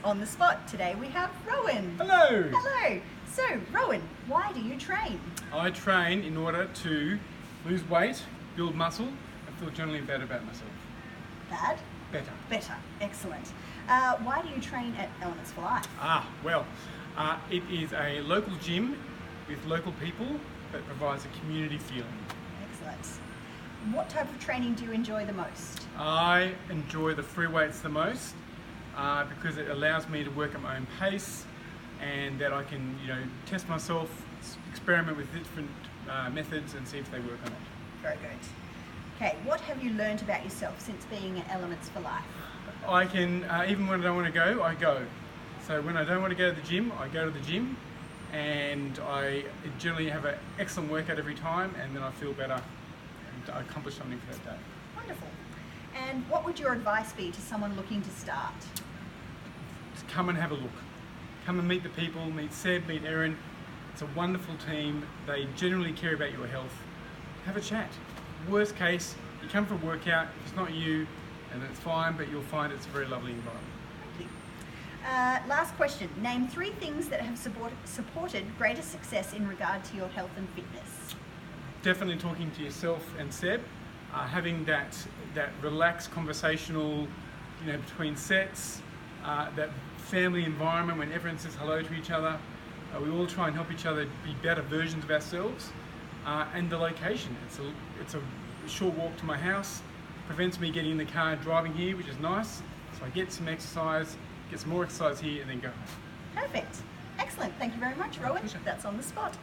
On the spot today we have Rohan. Hello! Hello. So, Rohan, why do you train? I train in order to lose weight, build muscle, and feel generally better about myself. Bad? Better. Better. Excellent. Why do you train at Elements for Life? It is a local gym with local people that provides a community feeling. Excellent. What type of training do you enjoy the most? I enjoy the free weights the most because it allows me to work at my own pace and that I can, test myself, experiment with different methods and see if they work or not. Very good. Okay, what have you learned about yourself since being at Elements for Life? I can, even when I don't want to go, I go. So when I don't want to go to the gym, I go to the gym and I generally have an excellent workout every time and then I feel better and I accomplish something for that day. Wonderful. And what would your advice be to someone looking to start? Just come and have a look. Come and meet the people, meet Seb, meet Erin. It's a wonderful team. They generally care about your health. Have a chat. Worst case, you come for a workout. If it's not you, and it's fine, but you'll find it's a very lovely environment. Thank you. Last question. Name 3 things that have supported greater success in regard to your health and fitness. Definitely talking to yourself and Seb, having that relaxed conversational, between sets, that family environment when everyone says hello to each other. We all try and help each other be better versions of ourselves, and the location. It's a short walk to my house. Prevents me getting in the car and driving here, which is nice. So I get some exercise, get some more exercise here, and then go home. Perfect. Excellent. Thank you very much, Rohan. That's On the Spot.